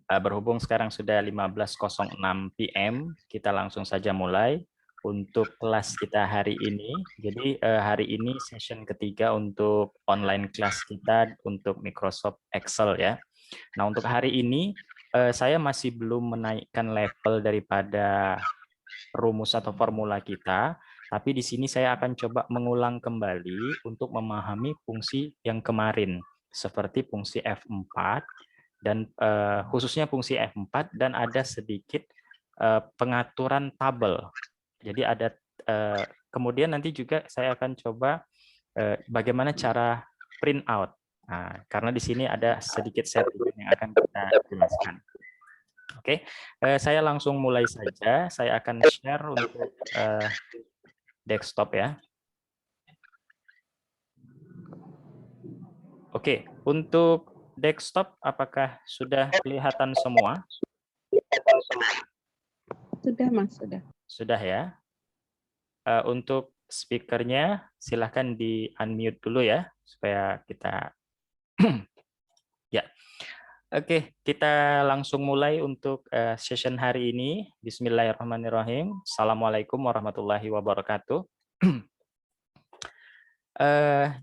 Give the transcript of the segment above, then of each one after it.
Berhubung sekarang sudah 15.06 PM, kita langsung saja mulai untuk kelas kita hari ini. Jadi hari ini session ketiga untuk online kelas kita untuk Microsoft Excel ya. Nah, untuk hari ini saya masih belum menaikkan level daripada rumus atau formula kita, tapi di sini saya akan coba mengulang kembali untuk memahami fungsi yang kemarin, seperti fungsi F4 dan khususnya fungsi F4 dan ada sedikit pengaturan tabel. Jadi ada kemudian nanti juga saya akan coba bagaimana cara print out. Nah, karena di sini ada sedikit settingan yang akan kita jelaskan. Oke, saya langsung mulai saja. Saya akan share untuk desktop ya. Oke, untuk desktop apakah sudah kelihatan semua? Sudah, Mas, sudah. Sudah ya. Untuk speakernya silahkan di unmute dulu ya supaya kita ya. Oke, kita langsung mulai untuk session hari ini. Bismillahirrahmanirrahim. Assalamualaikum warahmatullahi wabarakatuh.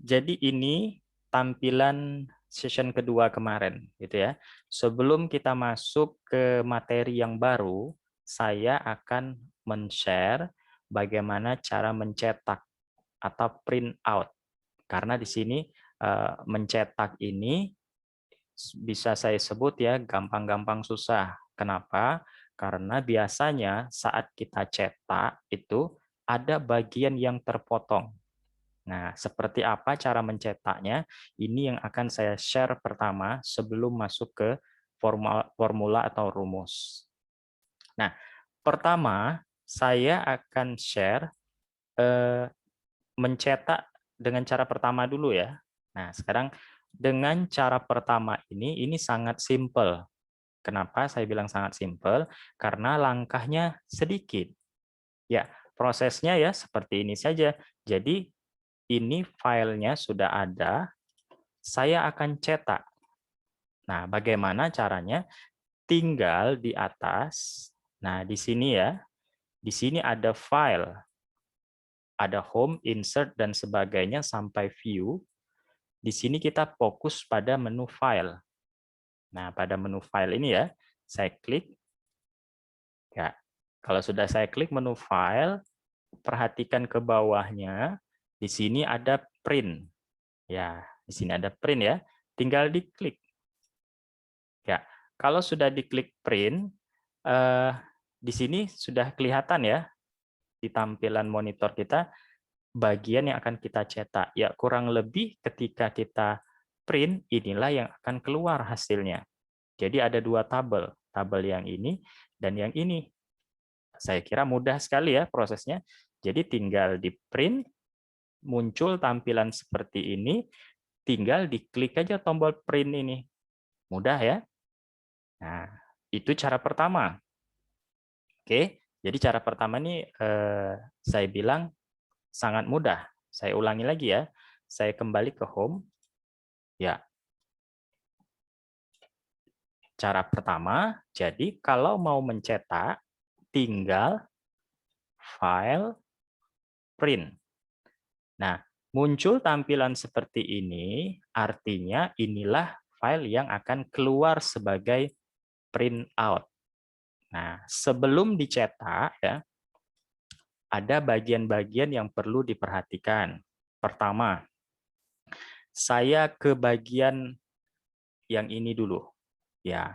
Jadi ini tampilan session kedua kemarin, gitu ya. Sebelum kita masuk ke materi yang baru, saya akan men-share bagaimana cara mencetak atau print out. Karena di sini mencetak ini bisa saya sebut ya gampang-gampang susah. Kenapa? Karena biasanya saat kita cetak itu ada bagian yang terpotong. Nah, seperti apa cara mencetaknya? Ini yang akan saya share pertama sebelum masuk ke formula atau rumus. Nah, pertama saya akan share mencetak dengan cara pertama dulu ya. Nah, sekarang dengan cara pertama ini sangat simple. Kenapa saya bilang sangat simple? Karena langkahnya sedikit. Ya, prosesnya ya seperti ini saja. Jadi ini filenya sudah ada, saya akan cetak. Nah, bagaimana caranya? Tinggal di atas. Nah, di sini ya. Di sini ada file, ada home, insert dan sebagainya sampai view. Di sini kita fokus pada menu file. Nah, pada menu file ini ya, saya klik. Ya, kalau sudah saya klik menu file, perhatikan ke bawahnya. Di sini ada print. Ya, di sini ada print ya. Tinggal diklik. Ya, kalau sudah diklik print, di sini sudah kelihatan ya di tampilan monitor kita bagian yang akan kita cetak. Ya, kurang lebih ketika kita print, inilah yang akan keluar hasilnya. Jadi ada dua tabel, tabel yang ini dan yang ini. Saya kira mudah sekali ya prosesnya. Jadi tinggal di print, muncul tampilan seperti ini, tinggal diklik aja tombol print ini. Mudah ya? Nah, itu cara pertama. Oke, jadi cara pertama ini saya bilang sangat mudah. Saya ulangi lagi ya. Saya kembali ke home. Ya, cara pertama, jadi kalau mau mencetak, tinggal file, print. Nah, muncul tampilan seperti ini, artinya inilah file yang akan keluar sebagai print out. Nah, sebelum dicetak, ya, ada bagian-bagian yang perlu diperhatikan. Pertama, saya ke bagian yang ini dulu. Ya,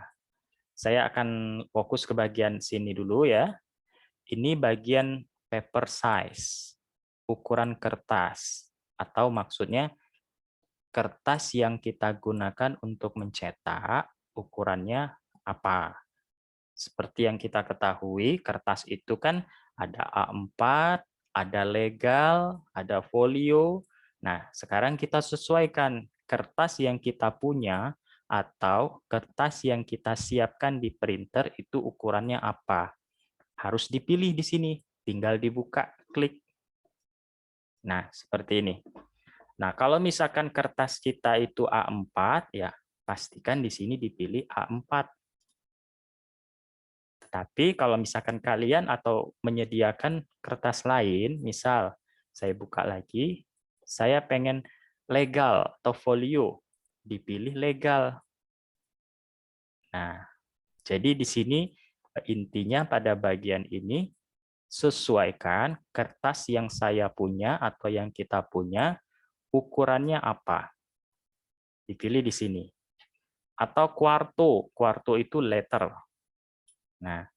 saya akan fokus ke bagian sini dulu ya. Ini bagian paper size, ukuran kertas, atau maksudnya kertas yang kita gunakan untuk mencetak, ukurannya apa. Seperti yang kita ketahui, kertas itu kan ada A4, ada legal, ada folio. Nah, sekarang kita sesuaikan kertas yang kita punya atau kertas yang kita siapkan di printer itu ukurannya apa. Harus dipilih di sini, tinggal dibuka, klik. Nah, seperti ini. Nah, kalau misalkan kertas kita itu A4, ya pastikan di sini dipilih A4. Tapi kalau misalkan kalian atau menyediakan kertas lain, misal saya buka lagi, saya pengen legal atau folio, dipilih legal. Nah, jadi di sini intinya pada bagian ini sesuaikan kertas yang saya punya atau yang kita punya, ukurannya apa. Dipilih di sini. Atau quarto, quarto itu letter. Nah,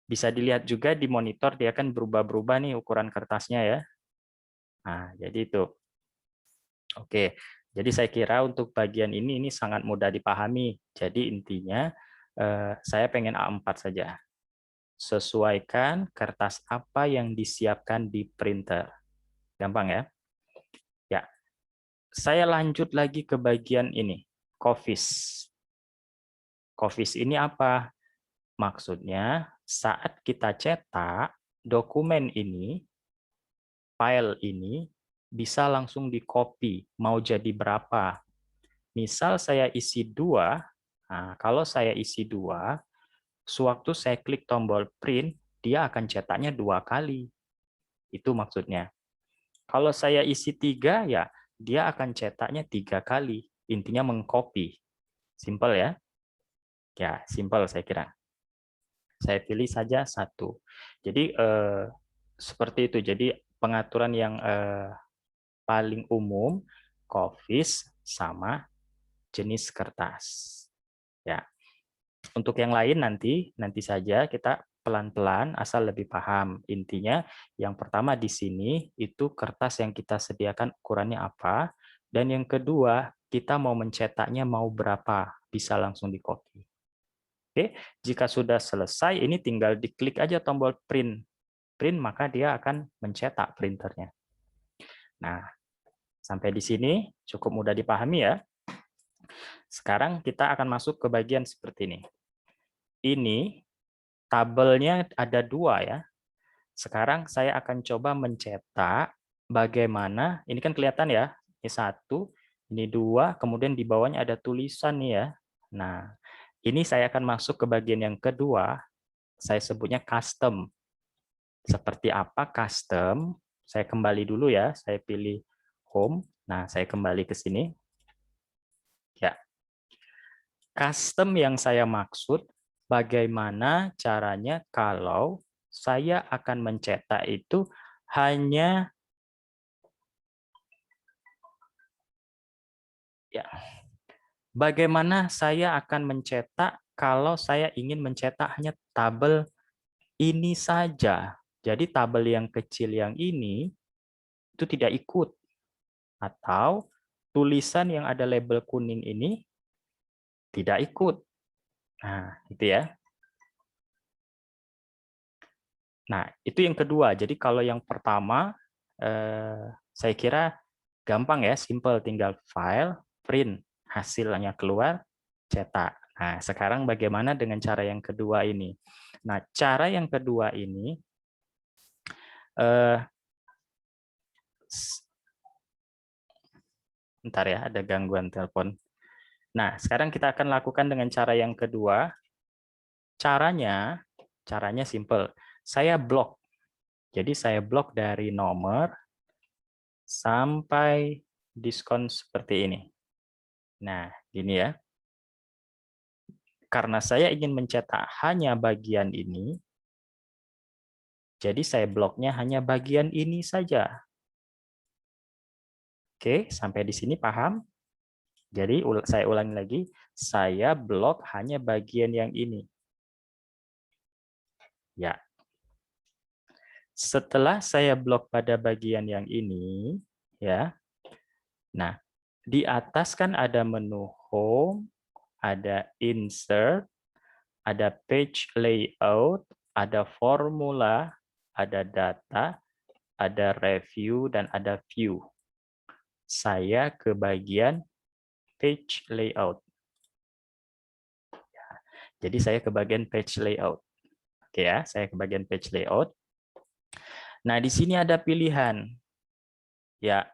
bisa dilihat juga di monitor dia kan berubah-berubah nih ukuran kertasnya ya. Nah, jadi itu. Oke, jadi saya kira untuk bagian ini sangat mudah dipahami. Jadi intinya saya pengen A4 saja. Sesuaikan kertas apa yang disiapkan di printer. Gampang ya? Ya, saya lanjut lagi ke bagian ini, Coffees. Coffees ini apa? Maksudnya saat kita cetak dokumen ini, file ini bisa langsung di-copy, mau jadi berapa. Misal saya isi 2, nah kalau saya isi 2, sewaktu saya klik tombol print, dia akan cetaknya 2 kali. Itu maksudnya. Kalau saya isi 3, ya dia akan cetaknya 3 kali. Intinya mengcopy. Simple ya? Ya, simple saya kira. Saya pilih saja 1. Jadi seperti itu. Jadi pengaturan yang paling umum, Coffees sama jenis kertas. Ya. Untuk yang lain nanti saja kita pelan-pelan asal lebih paham. Intinya yang pertama di sini itu kertas yang kita sediakan ukurannya apa, dan yang kedua kita mau mencetaknya mau berapa, bisa langsung di-copy. Oke, jika sudah selesai ini tinggal diklik aja tombol print. Print maka dia akan mencetak printernya. Nah, sampai di sini cukup mudah dipahami ya. Sekarang kita akan masuk ke bagian seperti ini. Ini tabelnya ada 2 ya. Sekarang saya akan coba mencetak bagaimana, ini kan kelihatan ya, ini 1, ini 2, kemudian di bawahnya ada tulisan nih ya. Nah, ini saya akan masuk ke bagian yang kedua, saya sebutnya custom. Seperti apa custom? Saya kembali dulu ya, saya pilih home. Nah, saya kembali ke sini. Ya. Custom yang saya maksud, bagaimana caranya kalau saya akan mencetak itu hanya ya. Bagaimana saya akan mencetak kalau saya ingin mencetak hanya tabel ini saja. Jadi tabel yang kecil yang ini itu tidak ikut, atau tulisan yang ada label kuning ini tidak ikut. Nah, itu ya. Nah, itu yang kedua. Jadi kalau yang pertama, saya kira gampang ya, simple. Tinggal file, print, hasilnya keluar, cetak. Nah, sekarang bagaimana dengan cara yang kedua ini? Nah, cara yang kedua ini, bentar ya, ada gangguan telepon. Nah, sekarang kita akan lakukan dengan cara yang kedua. Caranya simple. Saya blok. Jadi saya blok dari nomor sampai diskon seperti ini. Nah, gini ya. Karena saya ingin mencetak hanya bagian ini, jadi saya bloknya hanya bagian ini saja. Oke, sampai di sini paham? Jadi saya ulangi lagi, saya blok hanya bagian yang ini. Ya. Setelah saya blok pada bagian yang ini, ya. Nah, di atas kan ada menu home, ada insert, ada page layout, ada formula, ada data, ada review, dan ada view. Saya ke bagian page layout. Jadi saya ke bagian page layout. Oke ya, saya ke bagian page layout. Nah, di sini ada pilihan. Ya,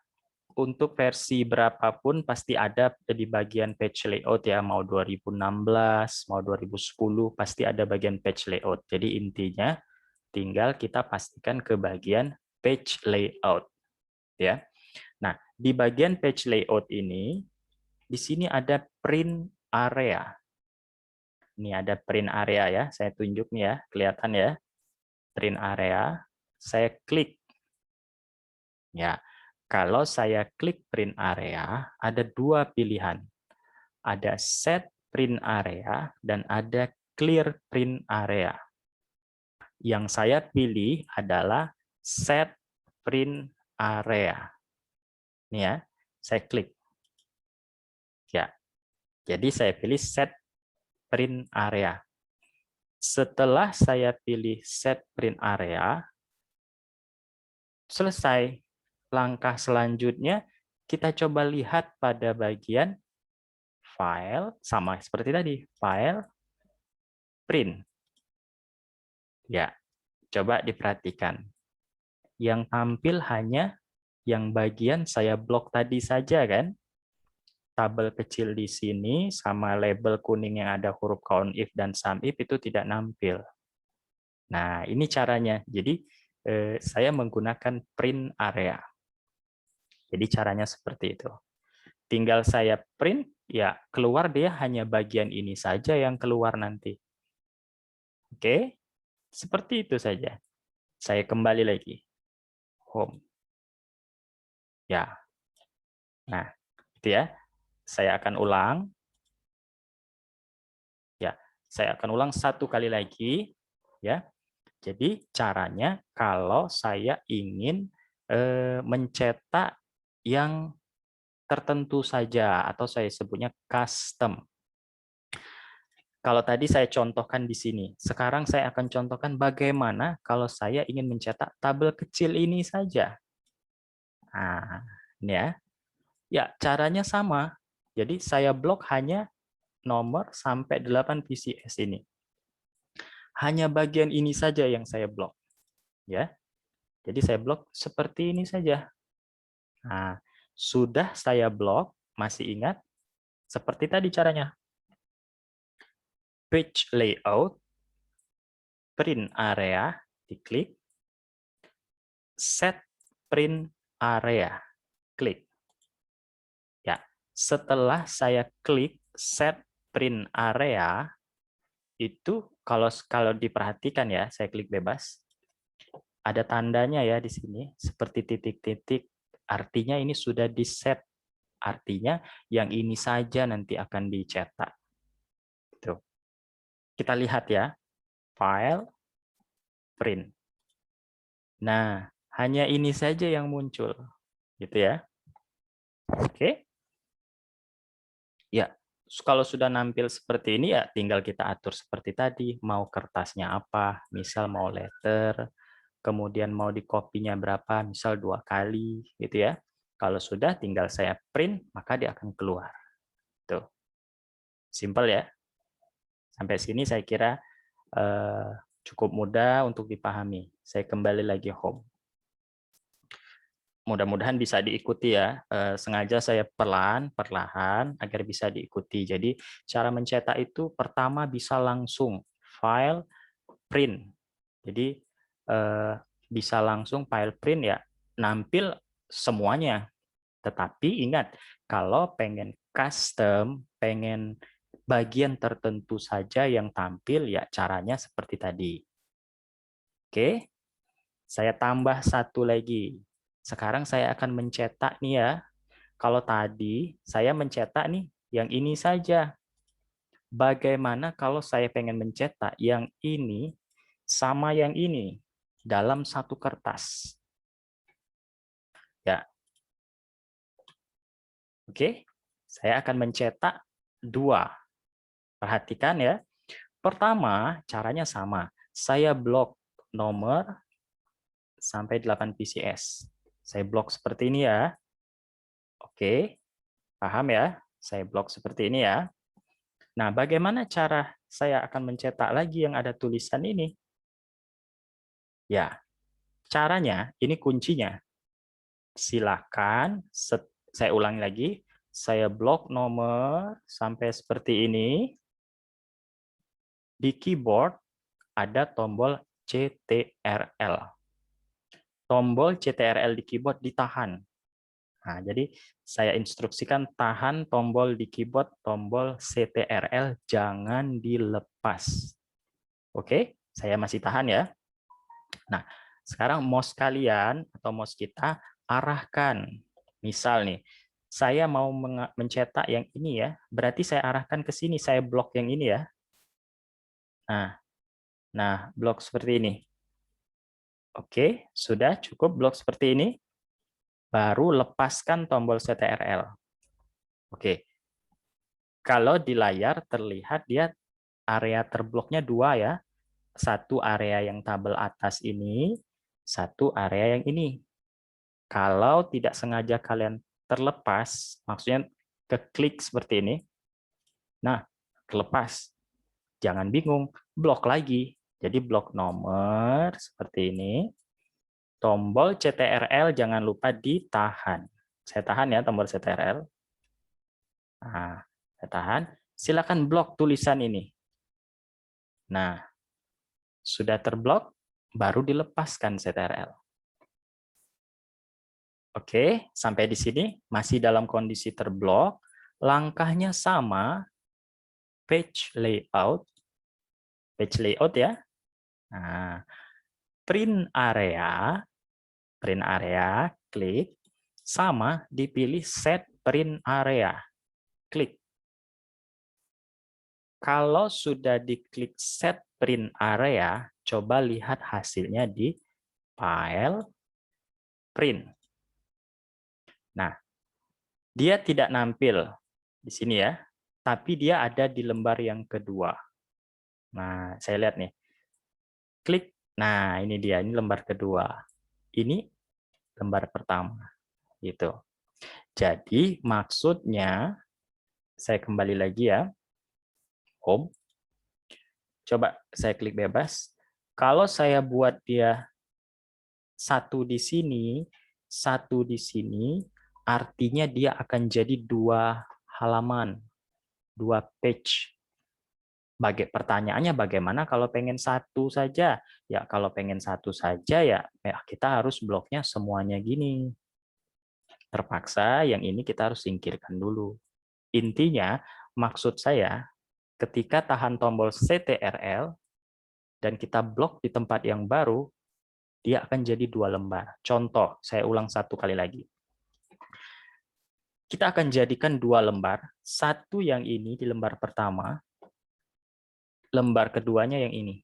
untuk versi berapapun pasti ada di bagian page layout ya, mau 2016, mau 2010 pasti ada bagian page layout. Jadi intinya tinggal kita pastikan ke bagian page layout ya. Nah, di bagian page layout ini di sini ada print area. Ini ada print area ya, saya tunjuk nih ya, kelihatan ya. Print area, saya klik. Ya, kalau saya klik print area, ada dua pilihan. Ada set print area dan ada clear print area. Yang saya pilih adalah set print area. Ini ya, saya klik. Ya, jadi saya pilih set print area. Setelah saya pilih set print area, selesai. Langkah selanjutnya, kita coba lihat pada bagian file, sama seperti tadi, file, print. Ya, coba diperhatikan. Yang tampil hanya yang bagian saya blok tadi saja kan? Tabel kecil di sini sama label kuning yang ada huruf COUNTIF dan SUMIF itu tidak nampil. Nah, ini caranya. Jadi, saya menggunakan print area. Jadi, caranya seperti itu. Tinggal saya print, ya keluar dia hanya bagian ini saja yang keluar nanti. Oke, seperti itu saja. Saya kembali lagi. Home. Ya. Nah, itu ya. Saya akan ulang. Ya, saya akan ulang satu kali lagi. Ya. Jadi caranya kalau saya ingin mencetak yang tertentu saja atau saya sebutnya custom. Kalau tadi saya contohkan di sini, sekarang saya akan contohkan bagaimana kalau saya ingin mencetak tabel kecil ini saja. Nah, ini ya. Ya, caranya sama. Jadi saya blok hanya nomor sampai 8 PCS ini. Hanya bagian ini saja yang saya blok. Ya. Jadi saya blok seperti ini saja. Nah, sudah saya blok, masih ingat? Seperti tadi caranya. Page layout, print area, diklik. Set print area, klik. Ya, setelah saya klik set print area, itu kalau diperhatikan ya, saya klik bebas, ada tandanya ya di sini, seperti titik-titik, artinya ini sudah di set, artinya yang ini saja nanti akan dicetak. Tuh. Kita lihat ya, file, print. Nah, hanya ini saja yang muncul, gitu ya. Oke. Ya, kalau sudah nampil seperti ini ya tinggal kita atur seperti tadi, mau kertasnya apa, misal mau letter, kemudian mau di copy-nya berapa, misal 2 kali gitu ya. Kalau sudah tinggal saya print, maka dia akan keluar. Tuh. Simple ya. Sampai sini saya kira cukup mudah untuk dipahami. Saya kembali lagi home. Mudah-mudahan bisa diikuti ya. Sengaja saya perlahan agar bisa diikuti. Jadi cara mencetak itu pertama bisa langsung file print. Jadi bisa langsung file print ya nampil semuanya. Tetapi ingat kalau pengen custom, pengen bagian tertentu saja yang tampil ya caranya seperti tadi. Oke, saya tambah satu lagi. Sekarang saya akan mencetak nih ya. Kalau tadi saya mencetak nih yang ini saja. Bagaimana kalau saya pengen mencetak yang ini sama yang ini dalam satu kertas? Ya. Oke. Saya akan mencetak 2. Perhatikan ya. Pertama, caranya sama. Saya blok nomor sampai 8 PCS. Saya blok seperti ini ya. Oke. Paham ya? Saya blok seperti ini ya. Nah, bagaimana cara saya akan mencetak lagi yang ada tulisan ini? Ya, caranya, ini kuncinya. silakan, saya ulangi lagi, saya blok nomor sampai seperti ini. Di keyboard ada tombol CTRL. Tombol CTRL di keyboard ditahan. Nah, jadi saya instruksikan tahan tombol di keyboard, tombol CTRL, jangan dilepas. Oke, saya masih tahan ya. Nah, sekarang mouse kalian atau mouse kita arahkan. Misal nih, saya mau mencetak yang ini ya, berarti saya arahkan ke sini, saya blok yang ini ya. Nah, blok seperti ini. Oke, sudah cukup blok seperti ini. Baru lepaskan tombol CTRL. Oke, kalau di layar terlihat dia area terbloknya dua ya. Satu area yang tabel atas ini, satu area yang ini. Kalau tidak sengaja kalian terlepas, maksudnya keklik seperti ini, nah, terlepas. Jangan bingung, blok lagi. Jadi blok nomor seperti ini. Tombol CTRL jangan lupa ditahan. Saya tahan ya tombol CTRL. Nah, saya tahan. Silakan blok tulisan ini. Nah, sudah terblok, baru dilepaskan CTRL. Oke, sampai di sini masih dalam kondisi terblok. Langkahnya sama, page layout ya. Nah, print area, klik, sama dipilih set print area, klik. Kalau sudah diklik set print area, coba lihat hasilnya di file print. Nah, dia tidak nampil di sini ya, tapi dia ada di lembar yang kedua. Nah, saya lihat nih. Klik. Nah, ini dia, ini lembar kedua. Ini lembar pertama. Gitu. Jadi, maksudnya saya kembali lagi ya. Home. Coba saya klik bebas. Kalau saya buat dia satu di sini, satu di sini, artinya dia akan jadi dua halaman, dua page. Pertanyaannya bagaimana kalau pengen satu saja? Ya kalau pengen satu saja ya kita harus bloknya semuanya gini. Terpaksa yang ini kita harus singkirkan dulu. Intinya maksud saya ketika tahan tombol CTRL dan kita blok di tempat yang baru, dia akan jadi dua lembar. Contoh, saya ulang satu kali lagi. Kita akan jadikan dua lembar, satu yang ini di lembar pertama, lembar keduanya yang ini.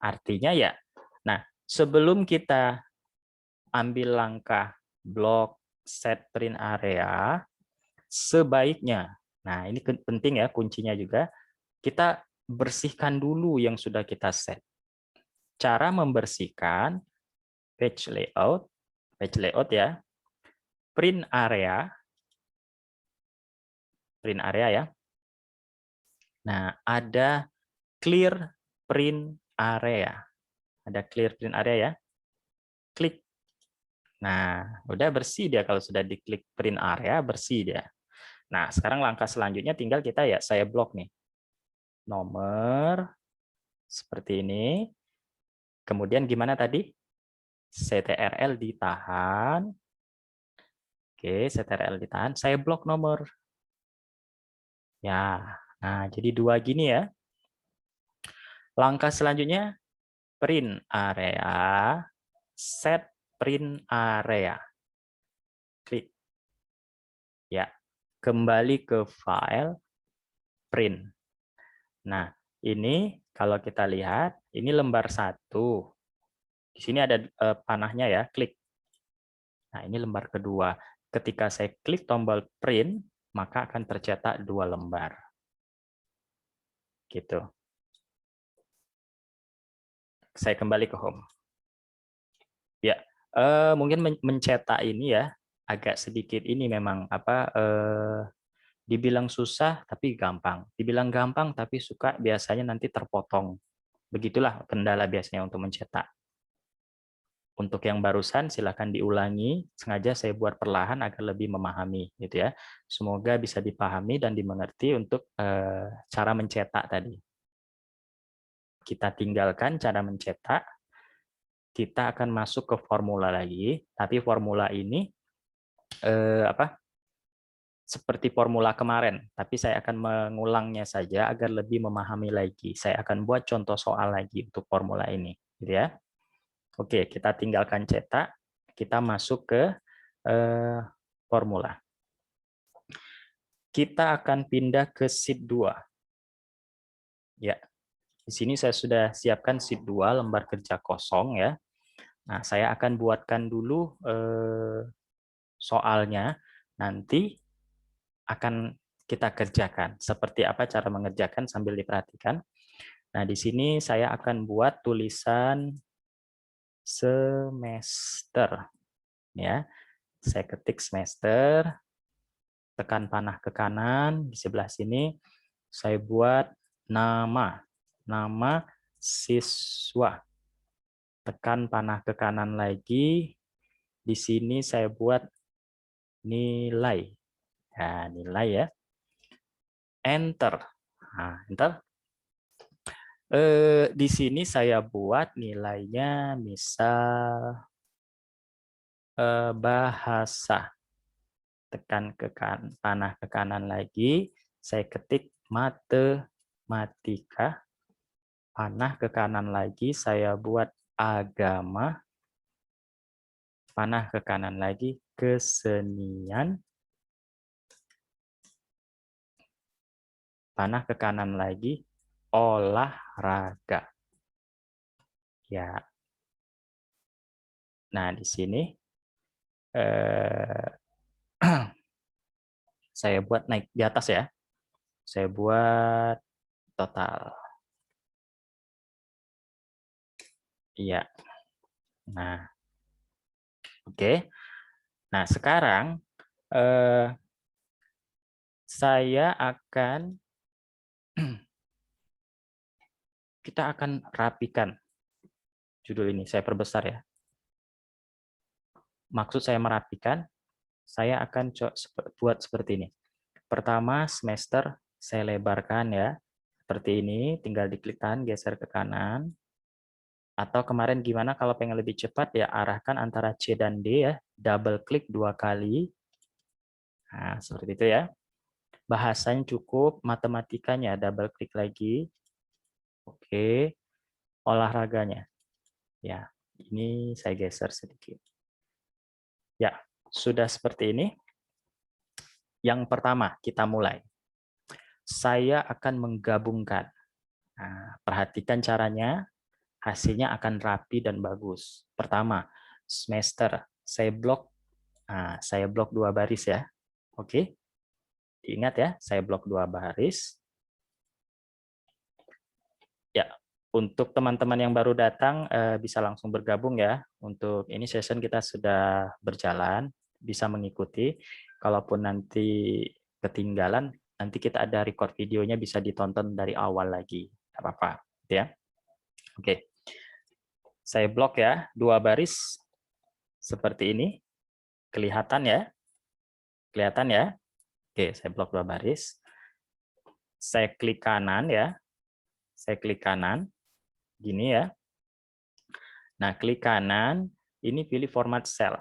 Artinya ya, nah sebelum kita ambil langkah blok set print area, sebaiknya, nah ini penting ya kuncinya juga, kita bersihkan dulu yang sudah kita set. Cara membersihkan, page layout ya, print area ya. Nah, ada clear print area. Ada clear print area ya. Klik. Nah, udah bersih dia kalau sudah diklik print area, bersih dia. Nah, sekarang langkah selanjutnya tinggal kita ya saya blok nih. Nomor seperti ini. Kemudian gimana tadi? CTRL ditahan. Oke, CTRL ditahan. Saya blok nomor. Ya, nah jadi dua gini ya. Langkah selanjutnya print area, set print area. Klik. Ya, kembali ke file print. Nah, ini kalau kita lihat, ini lembar 1. Di sini ada panahnya ya, klik. Nah, ini lembar kedua. Ketika saya klik tombol print, maka akan tercetak 2 lembar. Gitu. Saya kembali ke home. Ya, mungkin mencetak ini ya agak sedikit ini memang dibilang susah tapi gampang. Dibilang gampang tapi suka biasanya nanti terpotong. Begitulah kendala biasanya untuk mencetak. Untuk yang barusan silakan diulangi, sengaja saya buat perlahan agar lebih memahami gitu ya. Semoga bisa dipahami dan dimengerti untuk cara mencetak tadi. Kita tinggalkan cara mencetak, kita akan masuk ke formula lagi, tapi formula ini seperti formula kemarin, tapi saya akan mengulangnya saja agar lebih memahami lagi. Saya akan buat contoh soal lagi untuk formula ini, gitu ya. Oke, kita tinggalkan cetak, kita masuk ke formula. Kita akan pindah ke sheet 2. Ya, di sini saya sudah siapkan sheet 2, lembar kerja kosong ya. Nah, saya akan buatkan dulu soalnya, nanti akan kita kerjakan. Seperti apa cara mengerjakan sambil diperhatikan. Nah, di sini saya akan buat tulisan semester. Ya, saya ketik semester, tekan panah ke kanan, di sebelah sini saya buat nama siswa. Tekan panah ke kanan lagi, di sini saya buat nilai. Nah, nilai ya. Enter. Nah, enter. Di sini saya buat nilainya misal bahasa. Tekan ke panah ke kanan lagi, saya ketik matematika. Panah ke kanan lagi, saya buat agama. Panah ke kanan lagi, kesenian. Panah ke kanan lagi, olahraga. Ya. Nah, di sini saya buat naik di atas ya. Saya buat total. Iya. Nah, oke. Nah, sekarang saya akan kita akan rapikan judul ini. Saya perbesar ya. Maksud saya merapikan, saya akan buat seperti ini. Pertama, semester saya lebarkan ya. Seperti ini, tinggal diklik kanan, geser ke kanan. Atau kemarin gimana kalau pengen lebih cepat ya arahkan antara C dan D ya. Double klik 2 kali. Nah, seperti itu ya. Bahasanya cukup, matematikanya double klik lagi. Oke. Olahraganya. Ya, ini saya geser sedikit. Ya, sudah seperti ini. Yang pertama, kita mulai. Saya akan menggabungkan. Nah, perhatikan caranya, hasilnya akan rapi dan bagus. Pertama, semester. Saya blok 2 baris ya. Oke. Ingat ya, saya blok 2 baris. Ya, untuk teman-teman yang baru datang bisa langsung bergabung ya. Untuk ini session kita sudah berjalan, bisa mengikuti. Kalaupun nanti ketinggalan, nanti kita ada record videonya bisa ditonton dari awal lagi. Tidak apa-apa, ya. Oke. Saya blok ya, 2 baris seperti ini. Kelihatan ya? Kelihatan ya? Oke, saya blok 2 baris. Saya klik kanan ya. Saya klik kanan. Gini ya. Nah, klik kanan, ini pilih format cell.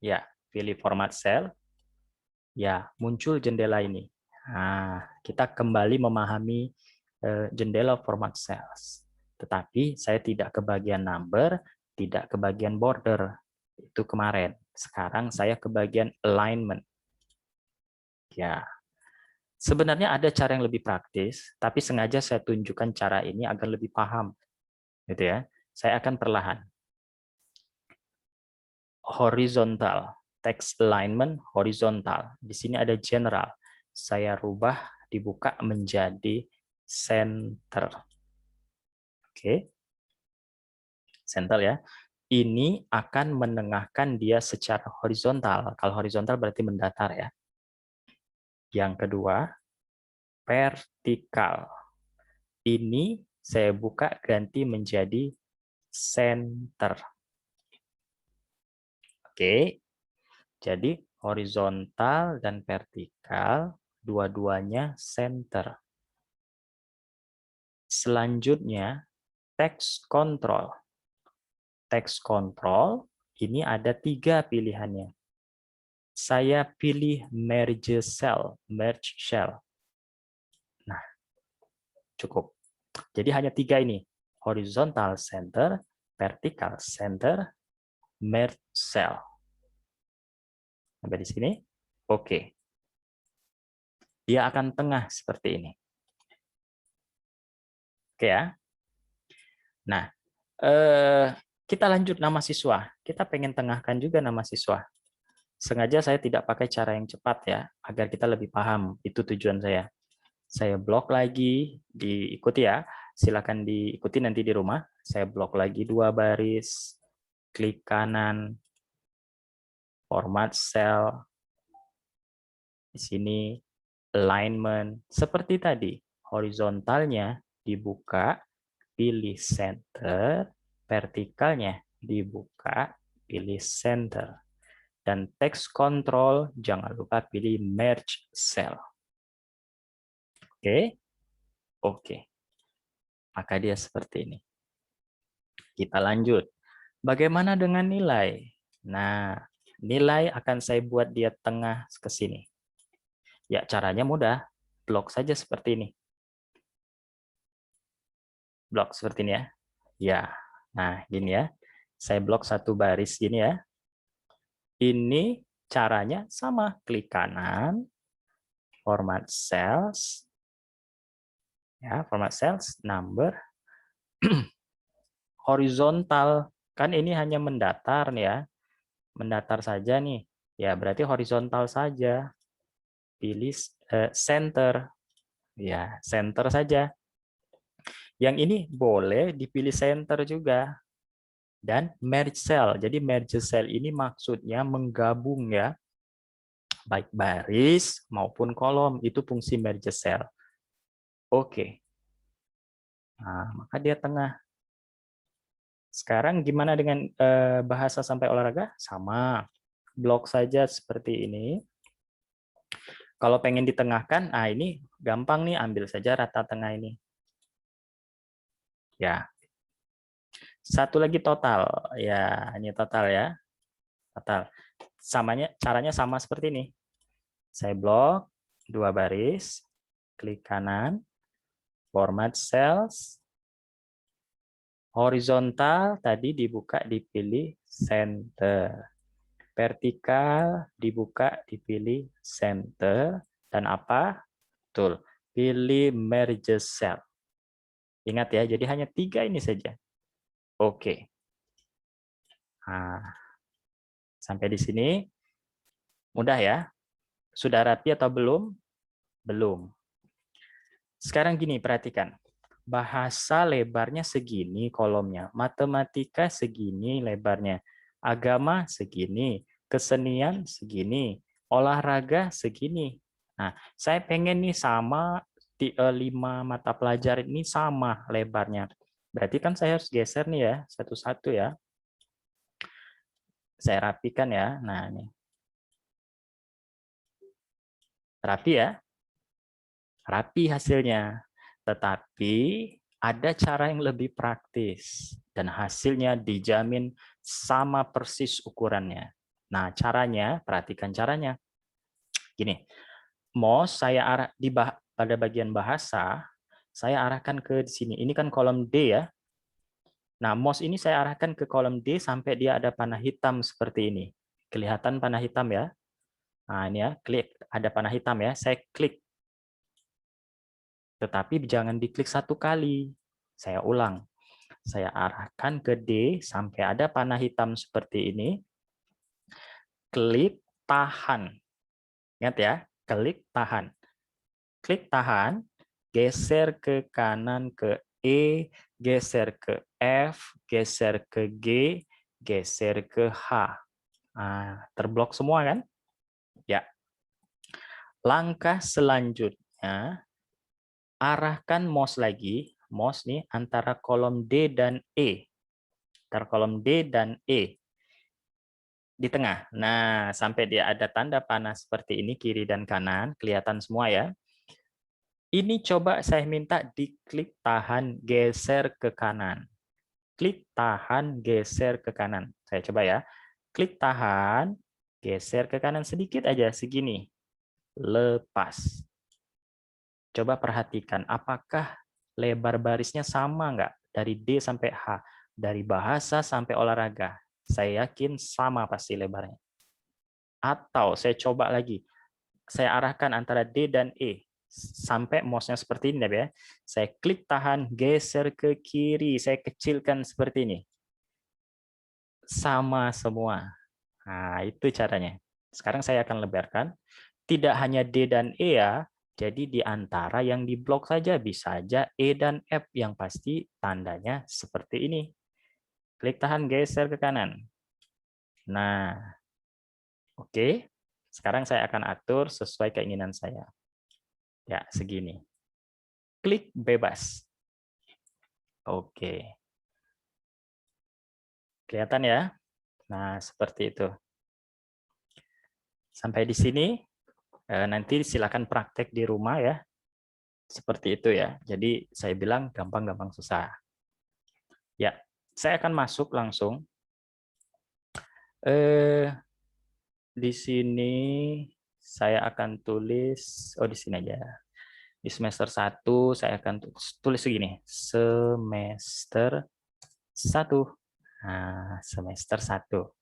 Ya, pilih format cell. Ya, muncul jendela ini. Nah, kita kembali memahami jendela format cells. Tetapi saya tidak ke bagian number, tidak ke bagian border. Itu kemarin. Sekarang saya ke bagian alignment. Ya, sebenarnya ada cara yang lebih praktis, tapi sengaja saya tunjukkan cara ini agar lebih paham. Gitu ya. Saya akan perlahan. Horizontal, text alignment horizontal. Di sini ada general. Saya rubah, dibuka menjadi center. Oke. Center ya. Ini akan menengahkan dia secara horizontal. Kalau horizontal berarti mendatar ya. Yang kedua, vertikal. Ini saya buka ganti menjadi center. Oke, jadi horizontal dan vertikal, dua-duanya center. Selanjutnya, text control. Text control, ini ada 3 pilihannya. Saya pilih merge cell. Nah, cukup. Jadi hanya 3 ini. Horizontal center, vertical center, merge cell. Sampai di sini? Oke. Dia akan tengah seperti ini. Oke ya. Nah, kita lanjut nama siswa. Kita pengen tengahkan juga nama siswa. Sengaja saya tidak pakai cara yang cepat ya, agar kita lebih paham. Itu tujuan saya. Saya blok lagi, diikuti ya. Silakan diikuti nanti di rumah. Saya blok lagi 2 baris, klik kanan, format cell, di sini alignment. Seperti tadi, horizontalnya dibuka, pilih center, vertikalnya dibuka, pilih center. Dan text control, jangan lupa pilih merge cell. Oke? Oke. Maka dia seperti ini. Kita lanjut. Bagaimana dengan nilai? Nah, nilai akan saya buat dia tengah ke sini. Ya, caranya mudah. Blok saja seperti ini. Blok seperti ini ya. Ya, nah gini ya. Saya blok 1 baris gini ya. Ini caranya sama. Klik kanan, format cells, ya, format cells, number, horizontal. Kan ini hanya mendatar nih ya. Mendatar saja nih. Ya, berarti horizontal saja. Pilih center. Ya, center saja. Yang ini boleh dipilih center juga. Dan merge cell. Jadi merge cell ini maksudnya menggabung ya. Baik baris maupun kolom. Itu fungsi merge cell. Oke. Nah, maka dia tengah. Sekarang gimana dengan bahasa sampai olahraga? Sama. Blok saja seperti ini. Kalau pengen ditengahkan, nah ini gampang nih, ambil saja rata tengah ini. Ya. Satu lagi total. Ya, ini total ya. Total. Caranya sama seperti ini. Saya blok 2 baris, klik kanan, format cells, horizontal tadi dibuka dipilih center. Vertikal dibuka dipilih center, dan apa? Betul, pilih merge cell. Ingat ya, jadi hanya 3 ini saja. Oke. Nah, sampai di sini mudah ya? Sudah rapi atau belum? Belum. Sekarang gini, perhatikan. Bahasa lebarnya segini kolomnya, matematika segini lebarnya, agama segini, kesenian segini, olahraga segini. Nah, saya pengen nih sama di 5 mata pelajaran ini sama lebarnya. Berarti kan saya harus geser nih ya, satu-satu ya. Saya rapikan ya. Nah, ini. Rapi ya. Rapi hasilnya. Tetapi ada cara yang lebih praktis dan hasilnya dijamin sama persis ukurannya. Nah, caranya, perhatikan caranya. Gini, mouse saya arah pada bagian bahasa, saya arahkan ke sini. Ini kan kolom D ya. Nah, mouse ini saya arahkan ke kolom D sampai dia ada panah hitam seperti ini. Kelihatan panah hitam ya? Nah, ini ya, klik ada panah hitam ya. Saya klik. Tetapi jangan diklik 1 kali. Saya ulang. Saya arahkan ke D sampai ada panah hitam seperti ini. Klik tahan. Ingat ya, klik tahan. Klik tahan, geser ke kanan ke E, geser ke F, geser ke G, geser ke H. Nah, terblok semua kan? Ya. Langkah selanjutnya, arahkan mouse lagi. Mouse nih antara kolom D dan E. Antara kolom D dan E. di tengah. Nah, sampai dia ada tanda panah seperti ini, kiri dan kanan, kelihatan semua ya. Ini coba saya minta diklik tahan, geser ke kanan. Klik tahan, geser ke kanan. Saya coba ya. Klik tahan, geser ke kanan sedikit aja, segini. Lepas. Coba perhatikan, apakah lebar barisnya sama nggak? Dari D sampai H. Dari bahasa sampai olahraga. Saya yakin sama pasti lebarnya. Atau saya coba lagi. Saya arahkan antara D dan E. Sampai mouse-nya seperti ini ya. Saya klik tahan, geser ke kiri. Saya kecilkan seperti ini. Sama semua. Nah, itu caranya. Sekarang saya akan lebarkan. Tidak hanya D dan E ya, jadi di antara yang diblok saja bisa saja E dan F yang pasti tandanya seperti ini. Klik tahan, geser ke kanan. Nah, oke. Sekarang saya akan atur sesuai keinginan saya. Ya, segini. Klik bebas. Oke. Kelihatan ya? Nah, seperti itu. Sampai di sini, nanti silakan praktek di rumah ya. Seperti itu ya. Jadi saya bilang gampang-gampang susah. Ya, saya akan masuk langsung. Di sini saya akan tulis, di sini aja. Di semester 1 saya akan tulis segini, semester 1. Nah, semester 1.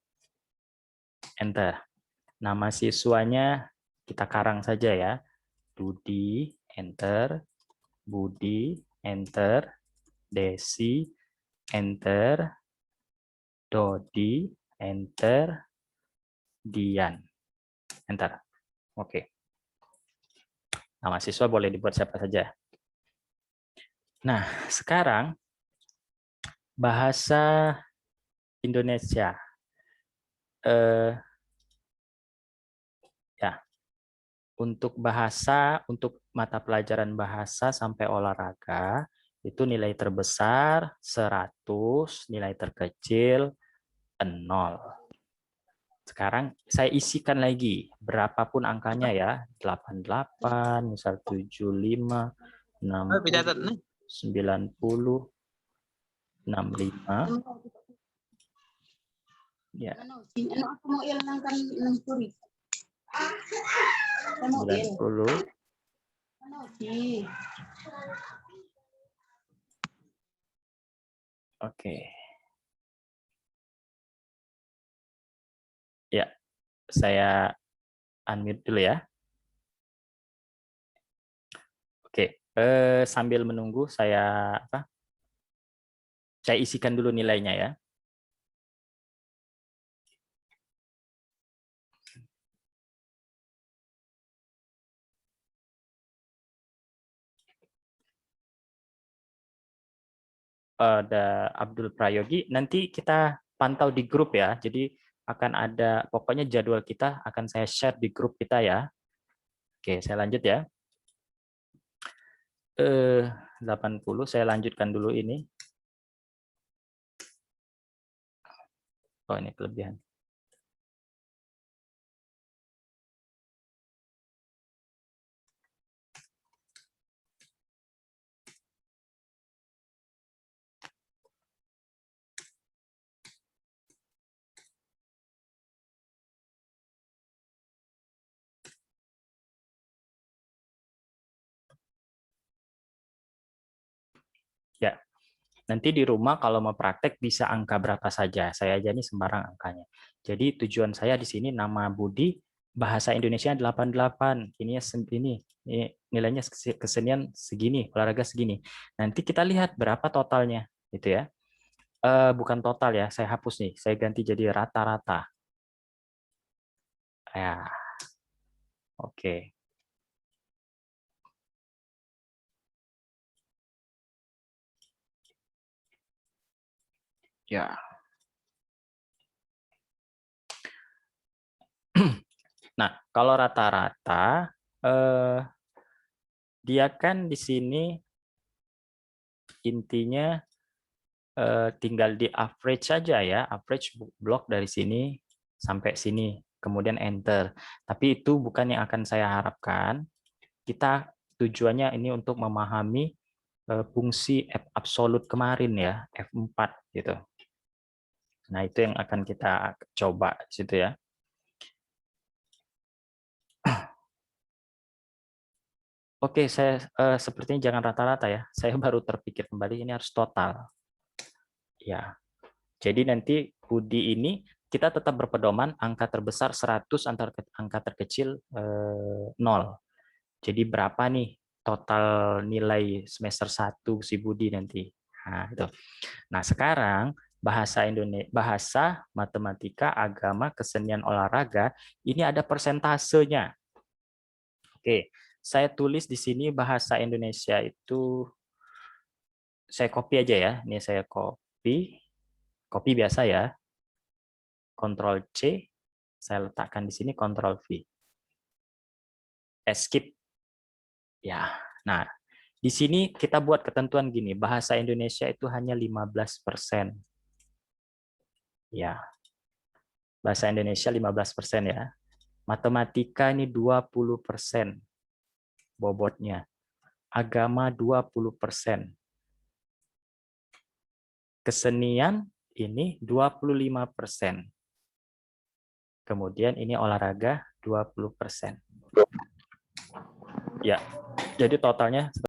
Enter. Nama siswanya kita karang saja ya. Budi, enter. Budi, enter. Desi, enter. Dodi, enter. Dian, enter. Oke. Nama siswa boleh dibuat siapa saja. Nah, sekarang bahasa Indonesia. Ya, untuk bahasa, untuk mata pelajaran bahasa sampai olahraga, itu nilai terbesar 100, nilai terkecil 0. Sekarang saya isikan lagi, berapapun angkanya ya, 88, misal 75, 60, 90, 65. Ya. 90. Oke. Ya, saya unmute dulu ya. Oke, sambil menunggu saya isikan dulu nilainya ya. Ada Abdul Prayogi. Nanti kita pantau di grup ya. Jadi akan ada, pokoknya jadwal kita akan saya share di grup kita ya. Oke, saya lanjut ya. 80, saya lanjutkan dulu ini. Oh, ini kelebihan. Ya, nanti di rumah kalau mau praktek bisa angka berapa saja. Saya aja ini sembarang angkanya. Jadi tujuan saya di sini nama Budi bahasa Indonesia 88. Ini nilainya kesenian segini, olahraga segini. Nanti kita lihat berapa totalnya, gitu ya. Bukan total ya, saya hapus nih. Saya ganti jadi rata-rata. Ya, oke. Ya. Nah, kalau rata-rata, dia kan di sini intinya tinggal di average saja ya, average block dari sini sampai sini, kemudian enter. Tapi itu bukan yang akan saya harapkan. Kita tujuannya ini untuk memahami fungsi F absolut kemarin ya, F4 gitu. Nah, itu yang akan kita coba di situ ya. Oke, saya sepertinya jangan rata-rata ya. Saya baru terpikir kembali ini harus total. Ya. Jadi nanti UDI ini kita tetap berpedoman angka terbesar 100 antar angka terkecil 0. Jadi berapa nih total nilai semester 1 si Budi nanti. Nah, itu. Nah, sekarang bahasa Indonesia, bahasa, matematika, agama, kesenian, olahraga, ini ada persentasenya. Oke, saya tulis di sini bahasa Indonesia itu saya copy aja ya. Ini saya copy biasa ya. Ctrl C, saya letakkan di sini Ctrl V. Escape. Ya. Nah, di sini kita buat ketentuan gini, bahasa Indonesia itu hanya 15%. Ya. Bahasa Indonesia 15% ya. Matematika ini 20% bobotnya. Agama 20%. Kesenian ini 25%. Kemudian ini olahraga 20%. Ya. Jadi totalnya